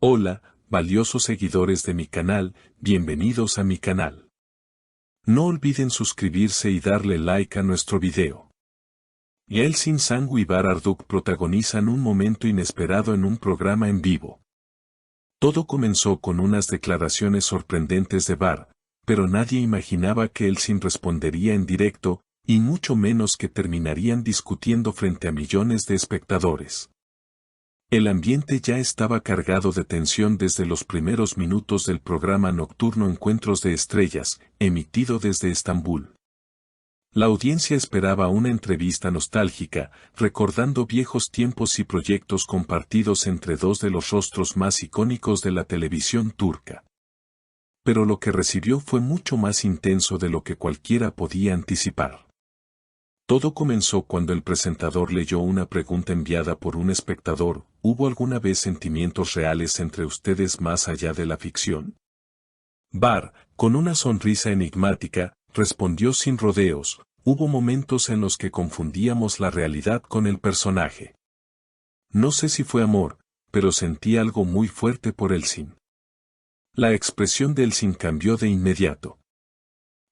Hola, valiosos seguidores de mi canal, bienvenidos a mi canal. No olviden suscribirse y darle like a nuestro video. Yeltsin Sangu y Bar Arduk protagonizan un momento inesperado en un programa en vivo. Todo comenzó con unas declaraciones sorprendentes de Bar, pero nadie imaginaba que Yeltsin respondería en directo, y mucho menos que terminarían discutiendo frente a millones de espectadores. El ambiente ya estaba cargado de tensión desde los primeros minutos del programa nocturno Encuentros de Estrellas, emitido desde Estambul. La audiencia esperaba una entrevista nostálgica, recordando viejos tiempos y proyectos compartidos entre dos de los rostros más icónicos de la televisión turca. Pero lo que recibió fue mucho más intenso de lo que cualquiera podía anticipar. Todo comenzó cuando el presentador leyó una pregunta enviada por un espectador: ¿hubo alguna vez sentimientos reales entre ustedes más allá de la ficción? Bar, con una sonrisa enigmática, respondió sin rodeos: hubo momentos en los que confundíamos la realidad con el personaje. No sé si fue amor, pero sentí algo muy fuerte por Yeltsin. La expresión de Yeltsin cambió de inmediato.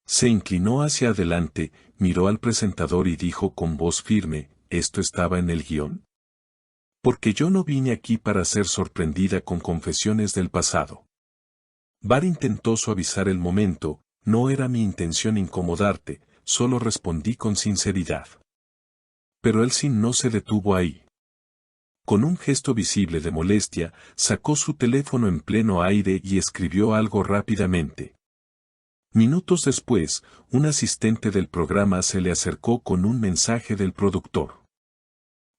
Se inclinó hacia adelante, miró al presentador y dijo con voz firme: ¿esto estaba en el guión? Porque yo no vine aquí para ser sorprendida con confesiones del pasado. Bar intentó suavizar el momento: no era mi intención incomodarte, solo respondí con sinceridad. Pero Yeltsin no se detuvo ahí. Con un gesto visible de molestia, sacó su teléfono en pleno aire y escribió algo rápidamente. Minutos después, un asistente del programa se le acercó con un mensaje del productor.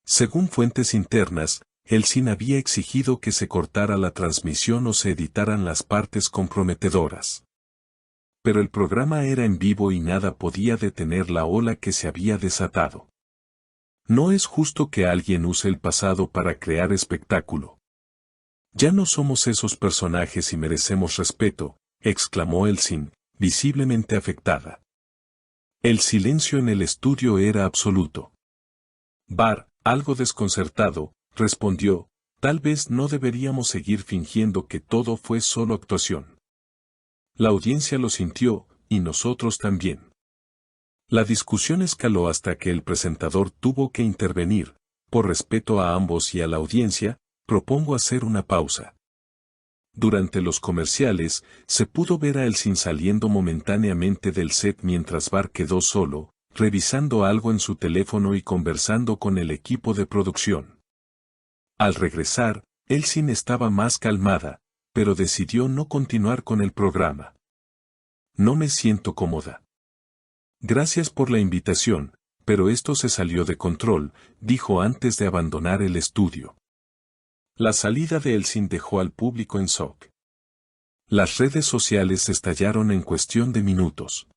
Según fuentes internas, Yeltsin había exigido que se cortara la transmisión o se editaran las partes comprometedoras. Pero el programa era en vivo y nada podía detener la ola que se había desatado. No es justo que alguien use el pasado para crear espectáculo. Ya no somos esos personajes y merecemos respeto, exclamó Yeltsin, visiblemente afectada. El silencio en el estudio era absoluto. Bar, algo desconcertado, respondió: tal vez no deberíamos seguir fingiendo que todo fue solo actuación. La audiencia lo sintió, y nosotros también. La discusión escaló hasta que el presentador tuvo que intervenir: por respeto a ambos y a la audiencia, propongo hacer una pausa. Durante los comerciales, se pudo ver a Yeltsin saliendo momentáneamente del set mientras Bar quedó solo, revisando algo en su teléfono y conversando con el equipo de producción. Al regresar, Yeltsin estaba más calmada, pero decidió no continuar con el programa. No me siento cómoda. Gracias por la invitación, pero esto se salió de control, dijo antes de abandonar el estudio. La salida de Yeltsin dejó al público en shock. Las redes sociales estallaron en cuestión de minutos.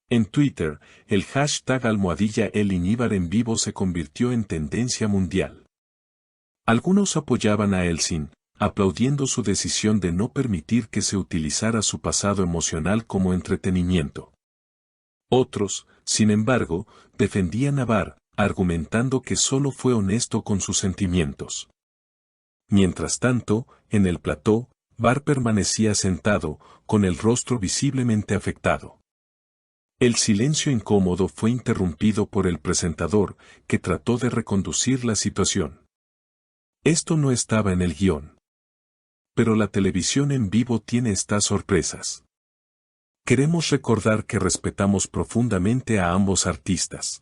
En Twitter, el hashtag #ElIníbar en vivo se convirtió en tendencia mundial. Algunos apoyaban a Yeltsin, aplaudiendo su decisión de no permitir que se utilizara su pasado emocional como entretenimiento. Otros, sin embargo, defendían a Bar, argumentando que solo fue honesto con sus sentimientos. Mientras tanto, en el plató, Bar permanecía sentado, con el rostro visiblemente afectado. El silencio incómodo fue interrumpido por el presentador, que trató de reconducir la situación. Esto no estaba en el guión. Pero la televisión en vivo tiene estas sorpresas. Queremos recordar que respetamos profundamente a ambos artistas.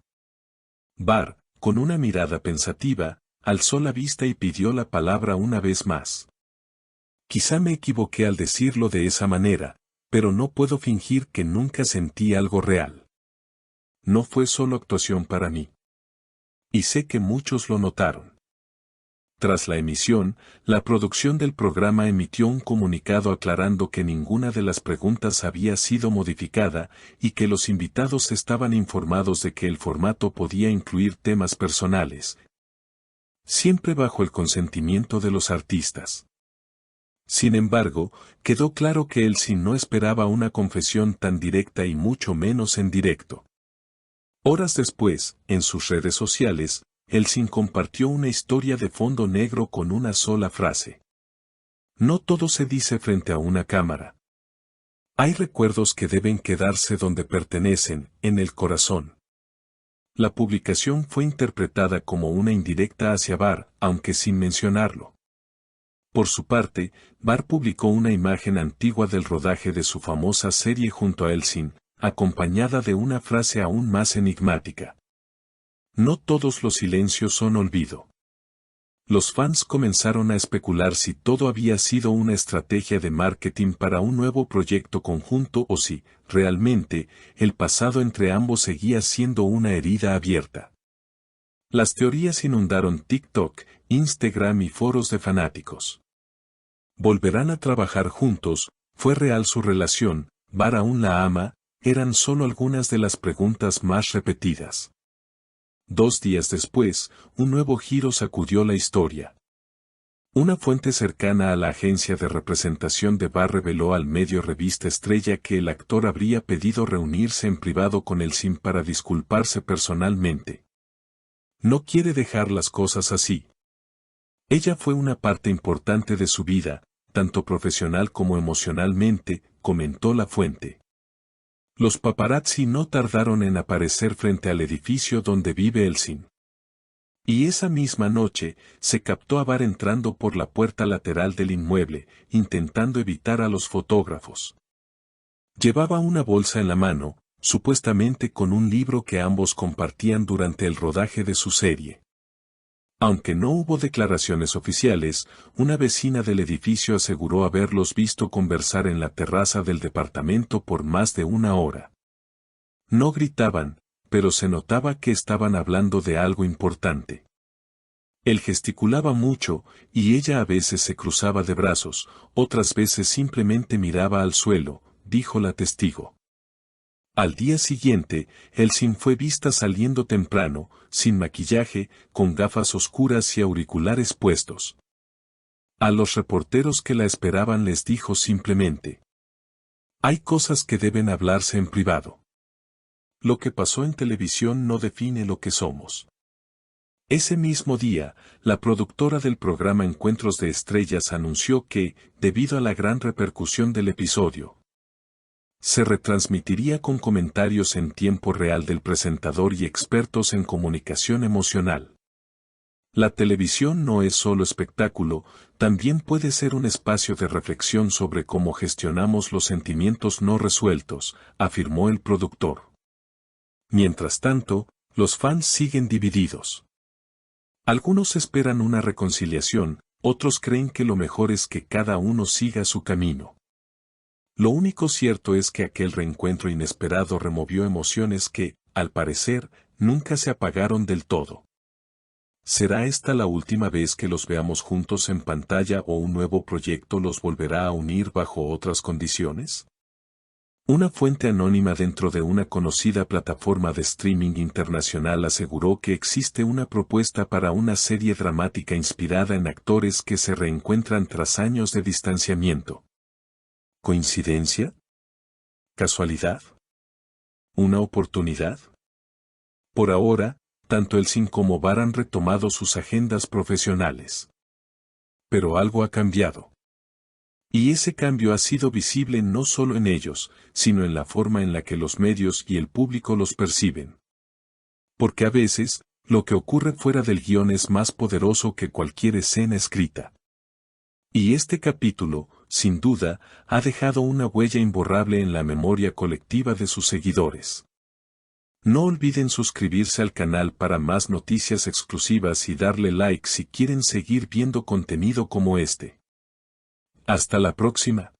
Bar, con una mirada pensativa, alzó la vista y pidió la palabra una vez más. Quizá me equivoqué al decirlo de esa manera, pero no puedo fingir que nunca sentí algo real. No fue solo actuación para mí. Y sé que muchos lo notaron. Tras la emisión, la producción del programa emitió un comunicado aclarando que ninguna de las preguntas había sido modificada y que los invitados estaban informados de que el formato podía incluir temas personales, siempre bajo el consentimiento de los artistas. Sin embargo, quedó claro que Yeltsin no esperaba una confesión tan directa y mucho menos en directo. Horas después, en sus redes sociales, Yeltsin compartió una historia de fondo negro con una sola frase. No todo se dice frente a una cámara. Hay recuerdos que deben quedarse donde pertenecen, en el corazón. La publicación fue interpretada como una indirecta hacia Barr, aunque sin mencionarlo. Por su parte, Barr publicó una imagen antigua del rodaje de su famosa serie junto a Elsin, acompañada de una frase aún más enigmática. No todos los silencios son olvido. Los fans comenzaron a especular si todo había sido una estrategia de marketing para un nuevo proyecto conjunto o si, realmente, el pasado entre ambos seguía siendo una herida abierta. Las teorías inundaron TikTok, Instagram y foros de fanáticos. ¿Volverán a trabajar juntos? ¿Fue real su relación? ¿Barr aún la ama? Eran solo algunas de las preguntas más repetidas. 2 días después, un nuevo giro sacudió la historia. Una fuente cercana a la agencia de representación de Barr reveló al medio Revista Estrella que el actor habría pedido reunirse en privado con Elsin para disculparse personalmente. No quiere dejar las cosas así. Ella fue una parte importante de su vida, tanto profesional como emocionalmente, comentó la fuente. Los paparazzi no tardaron en aparecer frente al edificio donde vive Elsin. Y esa misma noche, se captó a Barr entrando por la puerta lateral del inmueble, intentando evitar a los fotógrafos. Llevaba una bolsa en la mano, supuestamente con un libro que ambos compartían durante el rodaje de su serie. Aunque no hubo declaraciones oficiales, una vecina del edificio aseguró haberlos visto conversar en la terraza del departamento por más de 1 hora. No gritaban, pero se notaba que estaban hablando de algo importante. Él gesticulaba mucho, y ella a veces se cruzaba de brazos, otras veces simplemente miraba al suelo, dijo la testigo. Al día siguiente, Elsin fue vista saliendo temprano, sin maquillaje, con gafas oscuras y auriculares puestos. A los reporteros que la esperaban les dijo simplemente: hay cosas que deben hablarse en privado. Lo que pasó en televisión no define lo que somos. Ese mismo día, la productora del programa Encuentros de Estrellas anunció que, debido a la gran repercusión del episodio, se retransmitiría con comentarios en tiempo real del presentador y expertos en comunicación emocional. La televisión no es solo espectáculo, también puede ser un espacio de reflexión sobre cómo gestionamos los sentimientos no resueltos, afirmó el productor. Mientras tanto, los fans siguen divididos. Algunos esperan una reconciliación, otros creen que lo mejor es que cada uno siga su camino. Lo único cierto es que aquel reencuentro inesperado removió emociones que, al parecer, nunca se apagaron del todo. ¿Será esta la última vez que los veamos juntos en pantalla o un nuevo proyecto los volverá a unir bajo otras condiciones? Una fuente anónima dentro de una conocida plataforma de streaming internacional aseguró que existe una propuesta para una serie dramática inspirada en actores que se reencuentran tras años de distanciamiento. ¿Coincidencia? ¿Casualidad? ¿Una oportunidad? Por ahora, tanto Elsin como Barr han retomado sus agendas profesionales. Pero algo ha cambiado. Y ese cambio ha sido visible no solo en ellos, sino en la forma en la que los medios y el público los perciben. Porque a veces, lo que ocurre fuera del guión es más poderoso que cualquier escena escrita. Y este capítulo, sin duda, ha dejado una huella imborrable en la memoria colectiva de sus seguidores. No olviden suscribirse al canal para más noticias exclusivas y darle like si quieren seguir viendo contenido como este. Hasta la próxima.